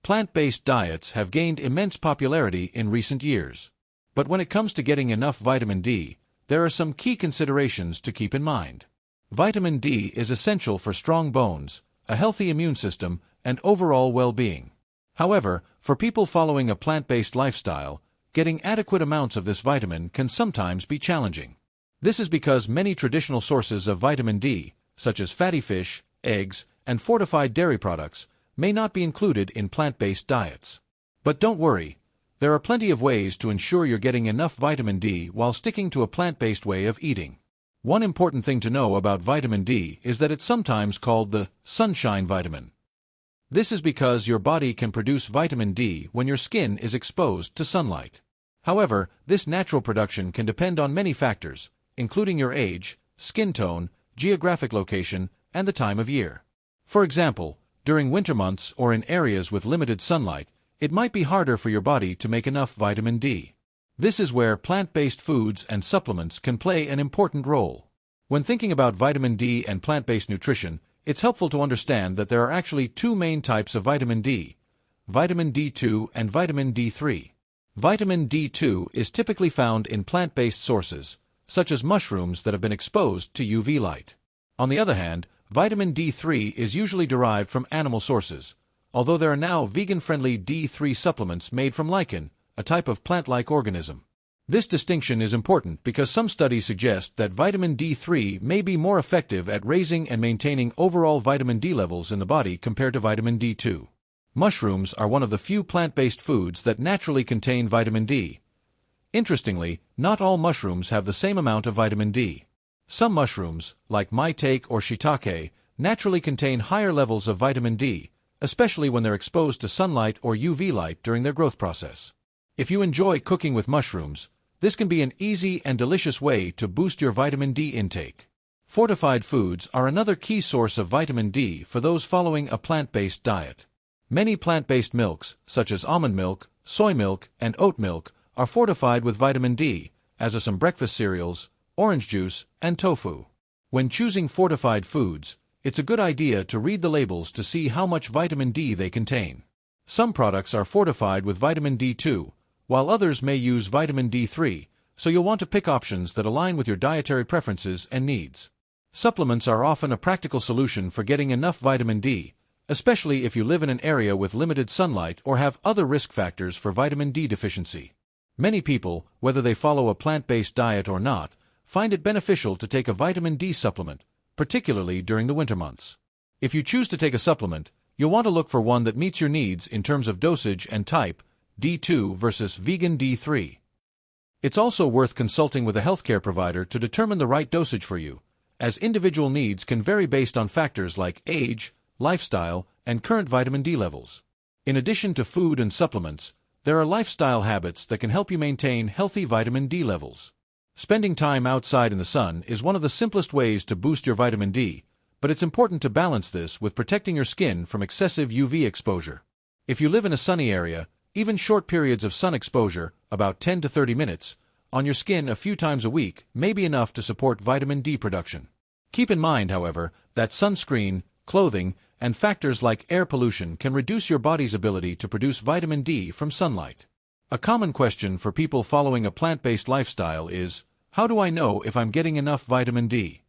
plant-based diets have gained immense popularity in recent years. But when it comes to getting enough vitamin D, there are some key considerations to keep in mind. Vitamin D is essential for strong bones, a healthy immune system, and overall well-being. However, for people following a plant-based lifestyle, getting adequate amounts of this vitamin can sometimes be challenging. This is because many traditional sources of vitamin D, such as fatty fish, eggs, and fortified dairy products, may not be included in plant-based diets. But don't worry, there are plenty of ways to ensure you're getting enough vitamin D while sticking to a plant-based way of eating. One important thing to know about vitamin D is that it's sometimes called the sunshine vitamin. This is because your body can produce vitamin D when your skin is exposed to sunlight. However, this natural production can depend on many factors, including your age, skin tone, geographic location, and the time of year. For example, during winter months or in areas with limited sunlight, it might be harder for your body to make enough vitamin D. This is where plant-based foods and supplements can play an important role. When thinking about vitamin D and plant-based nutrition, it's helpful to understand that there are actually two main types of vitamin D: vitamin D2 and vitamin D3. Vitamin D2 is typically found in plant-based sources, such as mushrooms that have been exposed to UV light. On the other hand, vitamin D3 is usually derived from animal sources, although there are now vegan-friendly D3 supplements made from lichen, a type of plant-like organism. This distinction is important because some studies suggest that vitamin D3 may be more effective at raising and maintaining overall vitamin D levels in the body compared to vitamin D2. Mushrooms are one of the few plant-based foods that naturally contain vitamin D. Interestingly, not all mushrooms have the same amount of vitamin D. Some mushrooms, like maitake or shiitake, naturally contain higher levels of vitamin D, especially when they're exposed to sunlight or UV light during their growth process. If you enjoy cooking with mushrooms, this can be an easy and delicious way to boost your vitamin D intake. Fortified foods are another key source of vitamin D for those following a plant-based diet. Many plant-based milks, such as almond milk, soy milk, and oat milk, are fortified with vitamin D, as are some breakfast cereals, orange juice, and tofu. When choosing fortified foods, it's a good idea to read the labels to see how much vitamin D they contain. Some products are fortified with vitamin D2, while others may use vitamin D3, so you'll want to pick options that align with your dietary preferences and needs. Supplements are often a practical solution for getting enough vitamin D, especially if you live in an area with limited sunlight or have other risk factors for vitamin D deficiency. Many people, whether they follow a plant-based diet or not, find it beneficial to take a vitamin D supplement, particularly during the winter months. If you choose to take a supplement, you'll want to look for one that meets your needs in terms of dosage and type, D2 versus vegan D3. It's also worth consulting with a healthcare provider to determine the right dosage for you, as individual needs can vary based on factors like age, lifestyle, and current vitamin D levels. In addition to food and supplements, there are lifestyle habits that can help you maintain healthy vitamin D levels. Spending time outside in the sun is one of the simplest ways to boost your vitamin D, but it's important to balance this with protecting your skin from excessive UV exposure. If you live in a sunny area, even short periods of sun exposure, about 10 to 30 minutes, on your skin a few times a week may be enough to support vitamin D production. Keep in mind, however, that sunscreen, clothing, and factors like air pollution can reduce your body's ability to produce vitamin D from sunlight. A common question for people following a plant-based lifestyle is, how do I know if I'm getting enough vitamin D?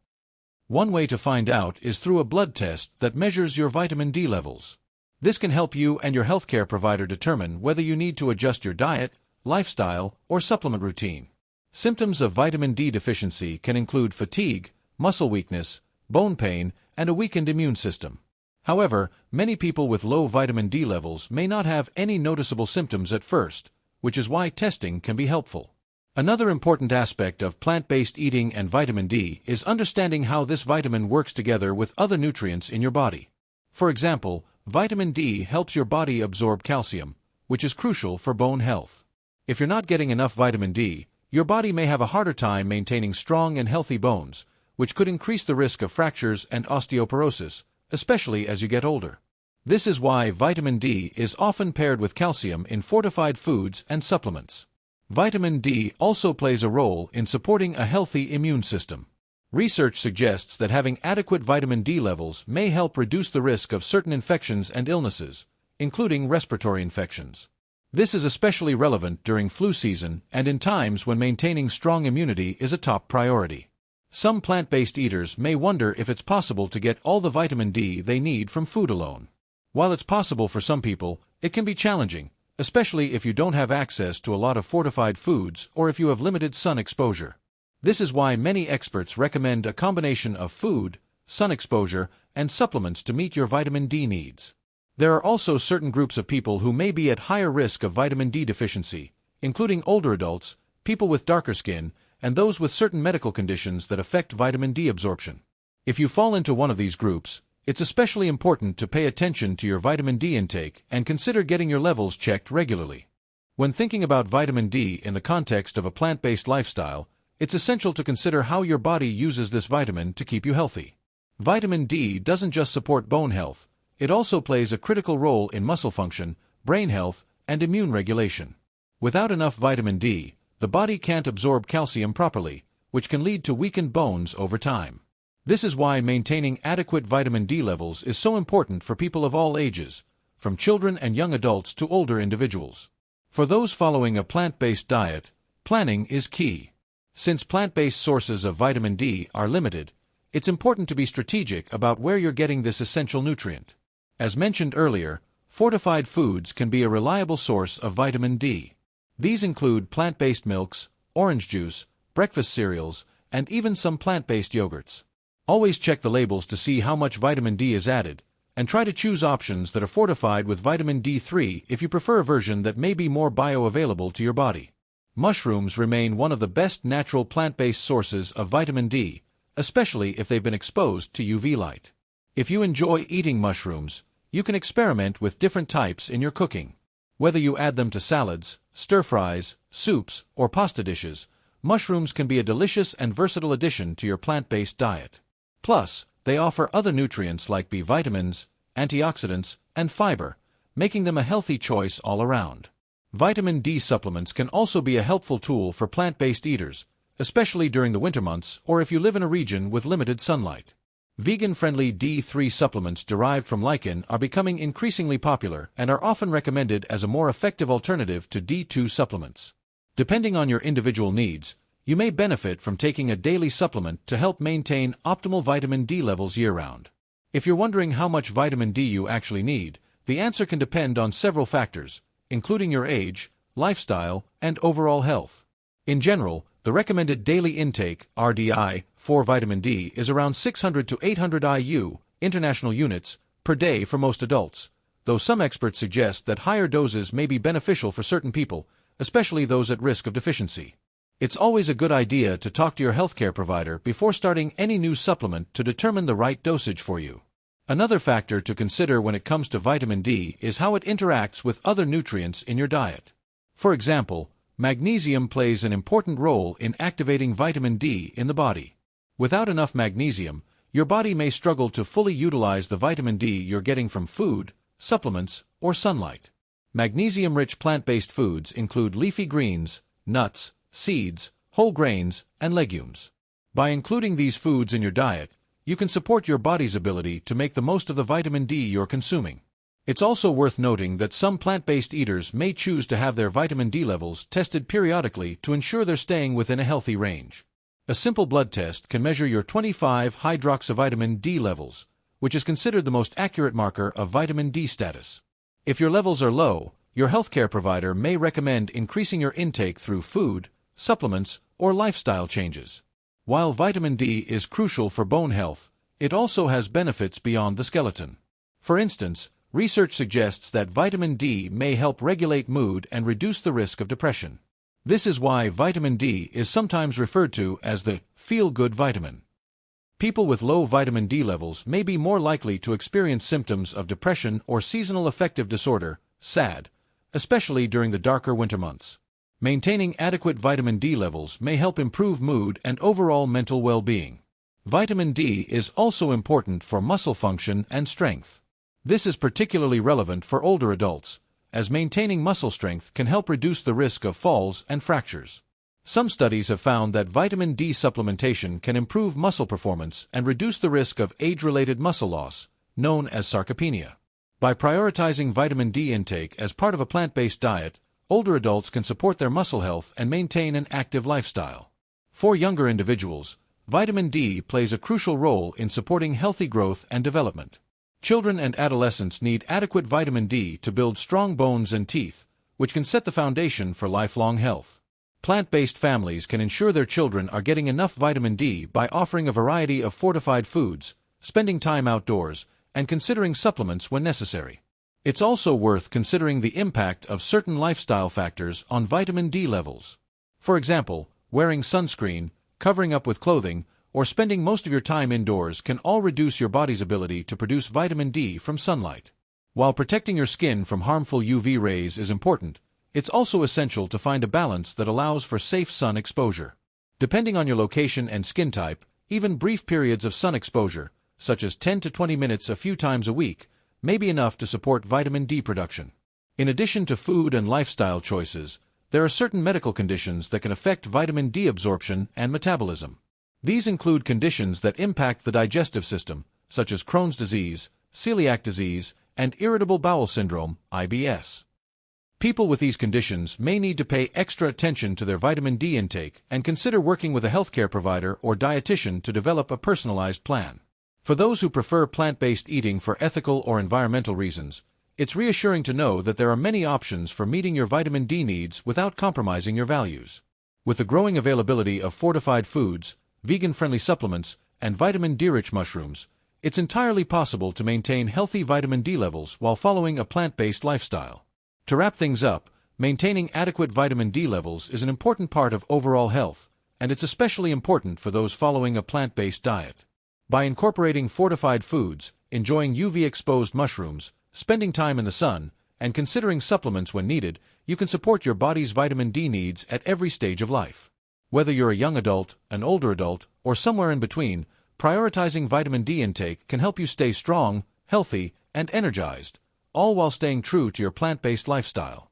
One way to find out is through a blood test that measures your vitamin D levels. This can help you and your healthcare provider determine whether you need to adjust your diet, lifestyle, or supplement routine. Symptoms of vitamin D deficiency can include fatigue, muscle weakness, bone pain, and a weakened immune system. However, many people with low vitamin D levels may not have any noticeable symptoms at first, which is why testing can be helpful. Another important aspect of plant-based eating and vitamin D is understanding how this vitamin works together with other nutrients in your body. For example, vitamin D helps your body absorb calcium, which is crucial for bone health. If you're not getting enough vitamin D, your body may have a harder time maintaining strong and healthy bones, which could increase the risk of fractures and osteoporosis, especially as you get older. This is why vitamin D is often paired with calcium in fortified foods and supplements. Vitamin D also plays a role in supporting a healthy immune system. Research suggests that having adequate vitamin D levels may help reduce the risk of certain infections and illnesses, including respiratory infections. This is especially relevant during flu season and in times when maintaining strong immunity is a top priority. Some plant-based eaters may wonder if it's possible to get all the vitamin D they need from food alone. While it's possible for some people, it can be challenging, especially if you don't have access to a lot of fortified foods or if you have limited sun exposure. This is why many experts recommend a combination of food, sun exposure, and supplements to meet your vitamin D needs. There are also certain groups of people who may be at higher risk of vitamin D deficiency, including older adults, people with darker skin, and those with certain medical conditions that affect vitamin D absorption. If you fall into one of these groups, it's especially important to pay attention to your vitamin D intake and consider getting your levels checked regularly. When thinking about vitamin D in the context of a plant-based lifestyle, it's essential to consider how your body uses this vitamin to keep you healthy. Vitamin D doesn't just support bone health, it also plays a critical role in muscle function, brain health, and immune regulation. Without enough vitamin D, the body can't absorb calcium properly, which can lead to weakened bones over time. This is why maintaining adequate vitamin D levels is so important for people of all ages, from children and young adults to older individuals. For those following a plant-based diet, planning is key. Since plant-based sources of vitamin D are limited, it's important to be strategic about where you're getting this essential nutrient. As mentioned earlier, fortified foods can be a reliable source of vitamin D. These include plant-based milks, orange juice, breakfast cereals, and even some plant-based yogurts. Always check the labels to see how much vitamin D is added, and try to choose options that are fortified with vitamin D3 if you prefer a version that may be more bioavailable to your body. Mushrooms remain one of the best natural plant-based sources of vitamin D, especially if they've been exposed to UV light. If you enjoy eating mushrooms, you can experiment with different types in your cooking. Whether you add them to salads, stir-fries, soups, or pasta dishes, mushrooms can be a delicious and versatile addition to your plant-based diet. Plus, they offer other nutrients like B vitamins, antioxidants, and fiber, making them a healthy choice all around. Vitamin D supplements can also be a helpful tool for plant-based eaters, especially during the winter months or if you live in a region with limited sunlight. Vegan-friendly D3 supplements derived from lichen are becoming increasingly popular and are often recommended as a more effective alternative to D2 supplements. Depending on your individual needs, you may benefit from taking a daily supplement to help maintain optimal vitamin D levels year-round. If you're wondering how much vitamin D you actually need, the answer can depend on several factors, including your age, lifestyle, and overall health. In general, the recommended daily intake, RDI, for vitamin D is around 600 to 800 IU, international units, per day for most adults, though some experts suggest that higher doses may be beneficial for certain people, especially those at risk of deficiency. It's always a good idea to talk to your healthcare provider before starting any new supplement to determine the right dosage for you. Another factor to consider when it comes to vitamin D is how it interacts with other nutrients in your diet. For example, magnesium plays an important role in activating vitamin D in the body. Without enough magnesium, your body may struggle to fully utilize the vitamin D you're getting from food, supplements, or sunlight. Magnesium-rich plant-based foods include leafy greens, nuts, seeds, whole grains, and legumes. By including these foods in your diet, you can support your body's ability to make the most of the vitamin D you're consuming. It's also worth noting that some plant-based eaters may choose to have their vitamin D levels tested periodically to ensure they're staying within a healthy range. A simple blood test can measure your 25-hydroxyvitamin D levels, which is considered the most accurate marker of vitamin D status. If your levels are low, your healthcare provider may recommend increasing your intake through food, supplements, or lifestyle changes. While vitamin D is crucial for bone health, it also has benefits beyond the skeleton. For instance, research suggests that vitamin D may help regulate mood and reduce the risk of depression. This is why vitamin D is sometimes referred to as the feel-good vitamin. People with low vitamin D levels may be more likely to experience symptoms of depression or seasonal affective disorder, SAD, especially during the darker winter months. Maintaining adequate vitamin D levels may help improve mood and overall mental well-being. Vitamin D is also important for muscle function and strength. This is particularly relevant for older adults, as maintaining muscle strength can help reduce the risk of falls and fractures. Some studies have found that vitamin D supplementation can improve muscle performance and reduce the risk of age-related muscle loss, known as sarcopenia. By prioritizing vitamin D intake as part of a plant-based diet, older adults can support their muscle health and maintain an active lifestyle. For younger individuals, vitamin D plays a crucial role in supporting healthy growth and development. Children and adolescents need adequate vitamin D to build strong bones and teeth, which can set the foundation for lifelong health. Plant-based families can ensure their children are getting enough vitamin D by offering a variety of fortified foods, spending time outdoors, and considering supplements when necessary. It's also worth considering the impact of certain lifestyle factors on vitamin D levels. For example, wearing sunscreen, covering up with clothing, or spending most of your time indoors can all reduce your body's ability to produce vitamin D from sunlight. While protecting your skin from harmful UV rays is important, it's also essential to find a balance that allows for safe sun exposure. Depending on your location and skin type, even brief periods of sun exposure, such as 10 to 20 minutes a few times a week, may be enough to support vitamin D production. In addition to food and lifestyle choices, there are certain medical conditions that can affect vitamin D absorption and metabolism. These include conditions that impact the digestive system, such as Crohn's disease, celiac disease, and irritable bowel syndrome, IBS. People with these conditions may need to pay extra attention to their vitamin D intake and consider working with a healthcare provider or dietitian to develop a personalized plan. For those who prefer plant-based eating for ethical or environmental reasons, it's reassuring to know that there are many options for meeting your vitamin D needs without compromising your values. With the growing availability of fortified foods, vegan-friendly supplements, and vitamin D-rich mushrooms, it's entirely possible to maintain healthy vitamin D levels while following a plant-based lifestyle. To wrap things up, maintaining adequate vitamin D levels is an important part of overall health, and it's especially important for those following a plant-based diet. By incorporating fortified foods, enjoying UV-exposed mushrooms, spending time in the sun, and considering supplements when needed, you can support your body's vitamin D needs at every stage of life. Whether you're a young adult, an older adult, or somewhere in between, prioritizing vitamin D intake can help you stay strong, healthy, and energized, all while staying true to your plant-based lifestyle.